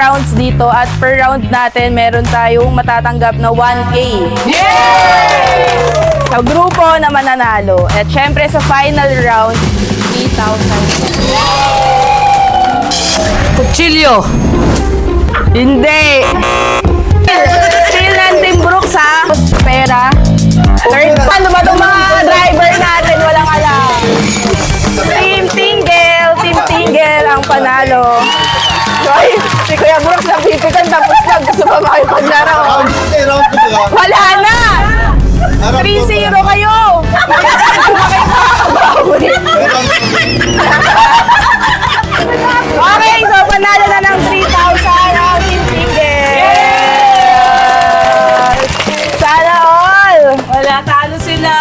rounds dito at per round natin meron tayong matatanggap na 1K. Sa grupo na mananalo. At syempre sa final round, 3,000. Kutsilyo. Hindi. Still ng Team Brooks ha. Pera. Third, paano ba itong mga driver natin? Walang alam. Team Tingle ang panalo. Ay, si Kuya Brooks napipitan tapos na gusto pa makipaglaro. Wala na! 3-0 kayo! Okay, so panalo na ng 3,000 ang Team Tingle. Sana all! Wala, talo sila.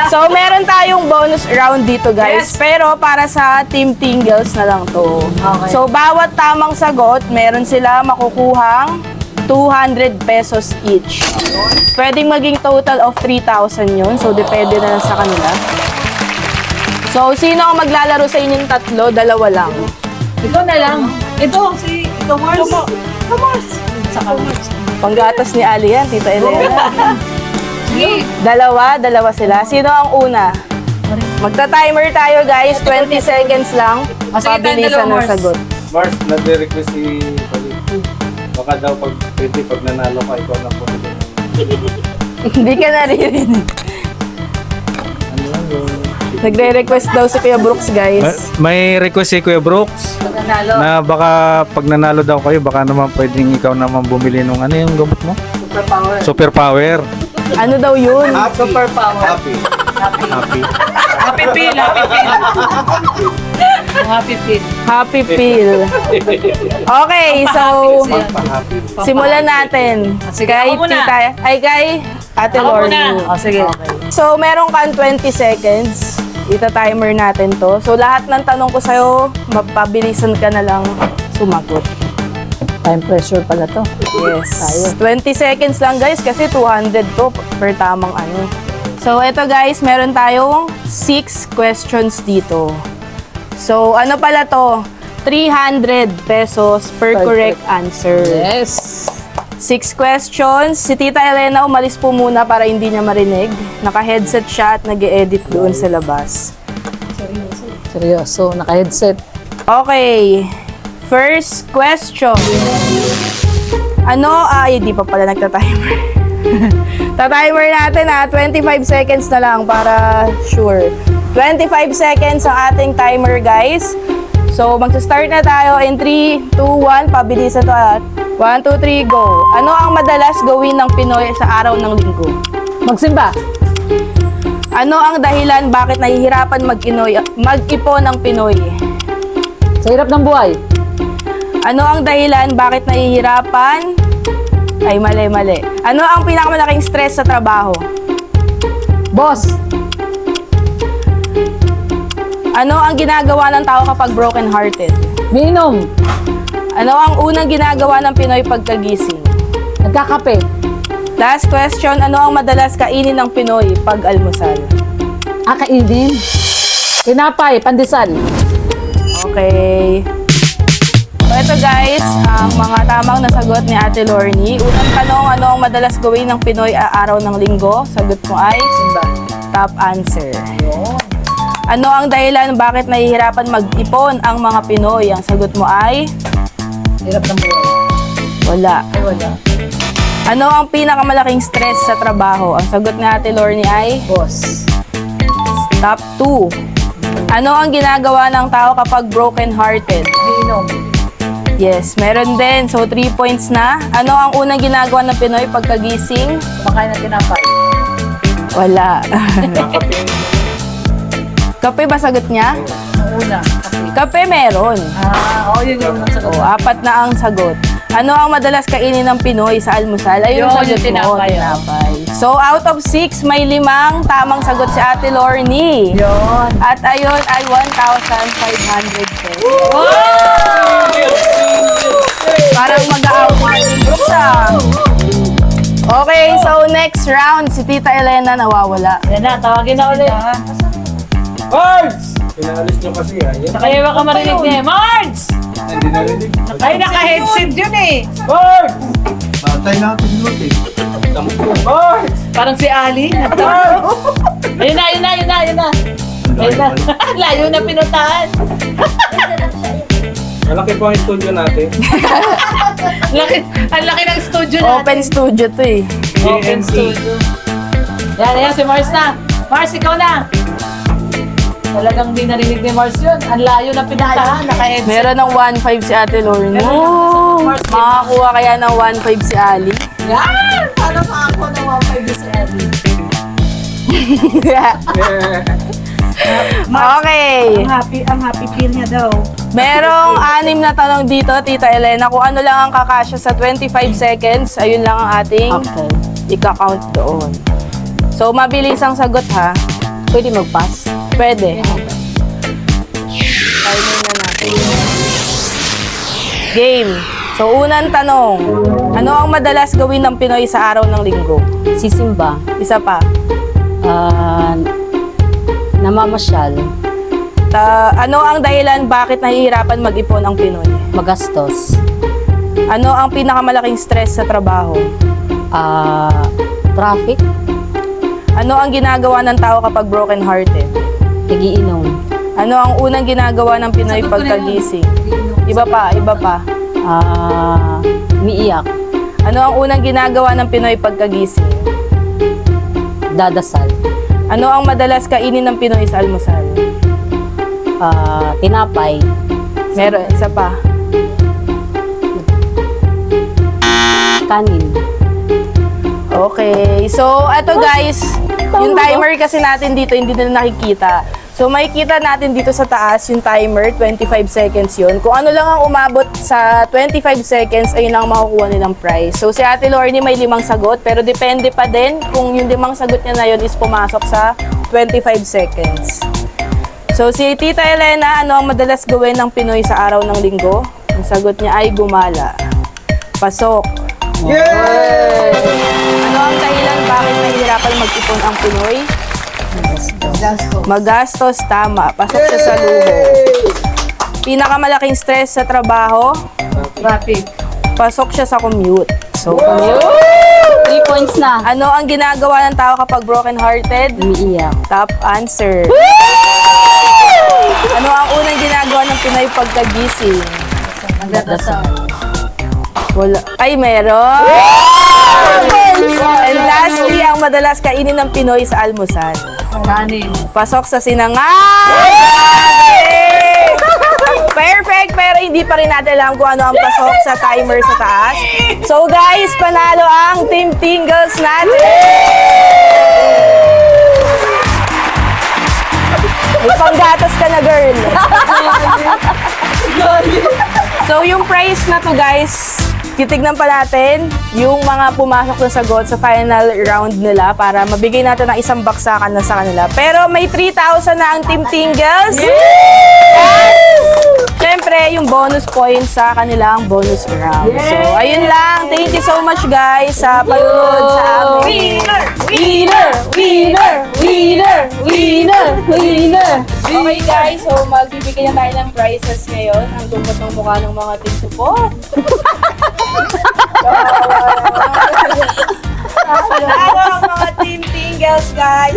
So, meron tayong bonus round dito, guys. Pero para sa Team Tingles na lang to. Okay. So, bawat tamang sagot, meron sila makukuhang 200 pesos each. Pwedeng maging total of 3,000 yun. So, depende na lang sa kanila. So, sino ang maglalaro sa inyong tatlo? Dalawa lang. Ikaw na lang. Ito, ito Mars. Mars. Saka Mars. Panggatas ni Ali yan, Tita Elena. Sige. Dalawa sila. Sino ang una? Magta-timer tayo, guys. 20 seconds lang. Sige, Pabilisan dalawa, ng Mars. sagot. Mars, nag-request si Palit. Baka daw pag nanalo ka, ikaw na po. Hindi ka naririnig. Ano lang yun? Nagre-request daw si Kuya Brooks, guys. May request si Kuya Brooks Nanalo. na baka pag nanalo daw kayo, baka naman pwedeng ikaw naman bumili nung ano yung gamot mo? Superpower. Superpower. Ano daw yun? Superpower. Happy. Happy pill. Happy pill. Happy pill. Happy Pill. Okay, so Happy. simulan natin. Sige, Kay ako muna. Tita, ay kay Ate Ako Lorny. muna. Oh, sige. So, meron kang 20 seconds. Ita-timer natin to. So, lahat ng tanong ko sa'yo, mapabilisan ka na lang sumagot. Time pressure pala to. Yes. 20 seconds lang, guys, kasi 200 to per tamang ano. So, eto guys, meron tayong 6 questions dito. So, ano pala to? 300 pesos per correct answer. Yes. 6 questions. Si Tita Elena umalis po muna para hindi niya marinig. Naka-headset siya at nag-e-edit doon sa labas. Seryoso, naka-headset. Okay. First question. Ano? Ay, di pa pala nagta-timer. Ta-timer natin ha. 25 seconds na lang para sure. 25 seconds ang ating timer, guys. So, magsa-start na tayo in 3, 2, 1. Pabilisan to at 1, 2, 3, go. Ano ang madalas gawin ng Pinoy sa araw ng linggo? Magsimba. Ano ang dahilan bakit nahihirapan mag-ipon ng Pinoy? Sa hirap ng buhay. Ano ang dahilan bakit nahihirapan? Ay, mali. Ano ang pinakamalaking stress sa trabaho? Boss. Ano ang ginagawa ng tao kapag broken-hearted? Miinom. Ano ang unang ginagawa ng Pinoy pagkagising? Nagkakape. Last Last question, ano ang madalas kainin ng Pinoy pag almusal? Kainin. Tinapay, pandesal. Okay. So ito guys, ang mga tamang nasagot ni Ate Lorny. Unang tanong, ano ang madalas gawin ng Pinoy araw ng linggo? Sagot mo ay Simba. top answer. Ano ang dahilan bakit nahihirapan mag-ipon ang mga Pinoy? Ang sagot mo ay Hirap ng buhay. wala. Ay, wala. Ano ang pinakamalaking stress sa trabaho? Ang sagot ni Ate Lorny ay Boss. top 2. Ano ang ginagawa ng tao kapag broken-hearted? Miinom. Yes, meron din. So, 3 points na. Ano ang unang ginagawa ng Pinoy pagkagising? Kumakain ng tinapay. Wala. Kape ba sagot niya? Ang una, kape. Kape meron. Yun yung nasagot. O, 4 na ang sagot. Ano ang madalas kainin ng Pinoy sa almusal? Ayun Yun, ang sagot yung tinapay, mo, tinapay. So, out of 6, may 5 tamang sagot si Ate Lorny. Yun. At ayun ay 1,500 pesos. Parang mag-out na yung Brooks ah. Okay, so next round, si Tita Elena nawawala. Yan na, tawagin na ulit. Cards! Pinaalis nyo kasi yan. Kaya baka marinig niya. Marge! Hindi narinig. Ay, naka-headset yun eh. Bard! Matay na ako sinulot eh. Bard! Parang si Ali. Ayun na, ayun na, ayun na, ayun na. Ayun na. Layo na pinuntahan. Malaki po ang studio natin. Ang laki ng studio natin. Open studio to eh. Open studio. Yan, yan, si Mars na. Mars, ikaw na. Talagang di narinig ni Mars yun. Ang layo na pinuntahan. Naka-headset. Meron ng 1.5 si Ate Lorna. Makakuha kaya ng 1.5 si Ali. Yan! Paano makakuha ng 1.5 si Ali? Okay. Ang happy feel niya daw. Merong 6 na tanong dito, Tita Elena. Kung ano lang ang kakasya sa 25 seconds, ayun lang ang ating ika-count doon. So, mabilis ang sagot ha. Pwede mag-pass? Pwede. Timer na natin. Game. So, unang tanong. Ano ang madalas gawin ng Pinoy sa araw ng linggo? Sisimba? Isa pa. Namamasyal? Ano ang dahilan bakit nahihirapan mag-ipon ang Pinoy? Magastos? Ano ang pinakamalaking stress sa trabaho? Traffic? Ano ang ginagawa ng tao kapag broken-hearted? Nagiinom? Ano ang unang ginagawa ng Pinoy Sagot ko na yun. pagkagising? Iba pa, iba pa. Umiiyak? Ano ang unang ginagawa ng Pinoy pagkagising? Dadasal? Ano ang madalas kainin ng Pinoy sa almusal? Tinapay? Meron, isa pa. Kanin? Okay, so eto guys, yung timer kasi natin dito hindi na nakikita. So makikita natin dito sa taas yung timer, 25 seconds yun. Kung ano lang ang umabot sa 25 seconds, ayun lang ang makukuha nilang prize. So si Ate Lorne may 5 sagot, pero depende pa din kung yung 5 sagot niya na yun is pumasok sa 25 seconds. So si Tita Elena, ano ang madalas gawin ng Pinoy sa araw ng linggo? Ang sagot niya ay gumala. Pasok. Yay! Ano ang dahilan bakit nahihirapan mag-ipon ang Pinoy? Magastos, tama. Pasok siya sa luho. Pinakamalaking stress sa trabaho? Traffic. Pasok siya sa commute. So, commute. 3 points na. Ano ang ginagawa ng tao kapag broken-hearted? Umiiyak? Top answer. Ano ang unang ginagawa ng Pinoy pagkagising? Dadasal? Wala. Ay, meron! And lastly, ang madalas kainin ng Pinoy sa almusal. Kanin. Pasok sa sinangay! Perfect! Pero hindi pa rin natin alam kung ano ang pasok sa timer sa taas. So guys, panalo ang Team Tingles natin! May panggatas ka na, girl! So yung prize na to guys, titignan pa natin yung mga pumasok na sagot sa final round nila para mabigay natin ng isang baksakan na sa kanila. Pero may 3,000 na ang Team Tingles. Siyempre, yung bonus points sa kanilang bonus round. So, ayun lang. Thank you so much guys sa panonood sa amin. Winner! Winner! Winner! Winner! Winner! Okay guys, so magbibigay na tayo ng prizes ngayon. Ang lungkot ng mukha ng mga team support. Ano ang mga Team Tingles guys?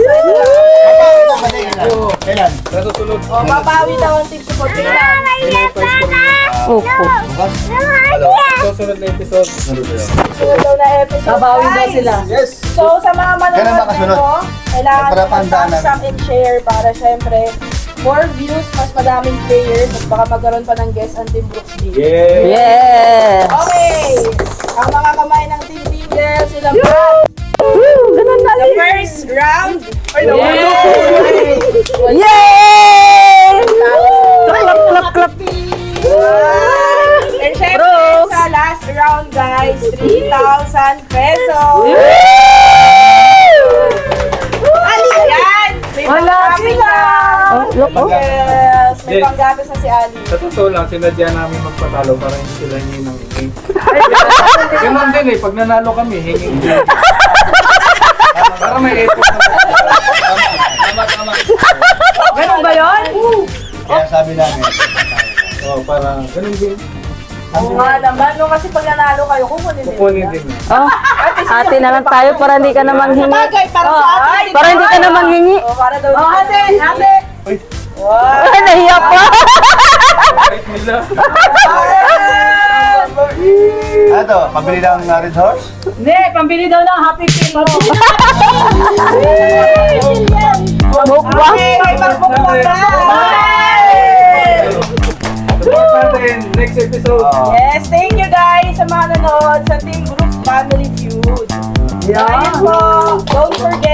Kailan? Sa susunod. O, babawi daw ang team support. Kailan? Opo. Susunod na episode. Sunod daw na episode. Babawi daw guys. sila. Yes! So, sa mga Kailan manonood makasunod? nito, kailangan Para nyo tandaan mag-thumbs up and share para syempre more views, mas madaming players at baka magkaroon pa ng guest ang Team Brooks dito. Yeah! Yes! Okay! Ang mga kamay ng Team Tingles, sila Brad. The first round. Yay! Clap, clap, clap. And syempre, sa last round guys, 3,000 pesos. Ayan! May Wala panggamit sila. na. Look, oh. Yes! May Yes. panggatas na si Ali. Sa totoo lang, sinadya namin magpatalo para hindi sila hingi ng hingi. Ganun din eh, pag nanalo kami, hingi. Para may eto. Tama, tama. Ganun ba yun? Kaya sabi namin, Oh, para ganun din. Oo nga naman. No, kasi pag nanalo kayo, kukunin din. Kukunin din. Oh, ate na lang tayo para hindi ka na manghingi. Bagay, para sa atin. Para hindi ka na manghingi. Oh, para daw. Oh, ate, ate. Uy, Wow. Ay, nahiya pa. wait nila. ano, pabili ng Red Horse? Hindi, pambili daw ng Happy Meal mo. Mukbang. Okay, may magbukbang na. Support natin next episode. Yes, thank you guys sa mga nanood sa Team Group Family Feud. Ayan po. Don't forget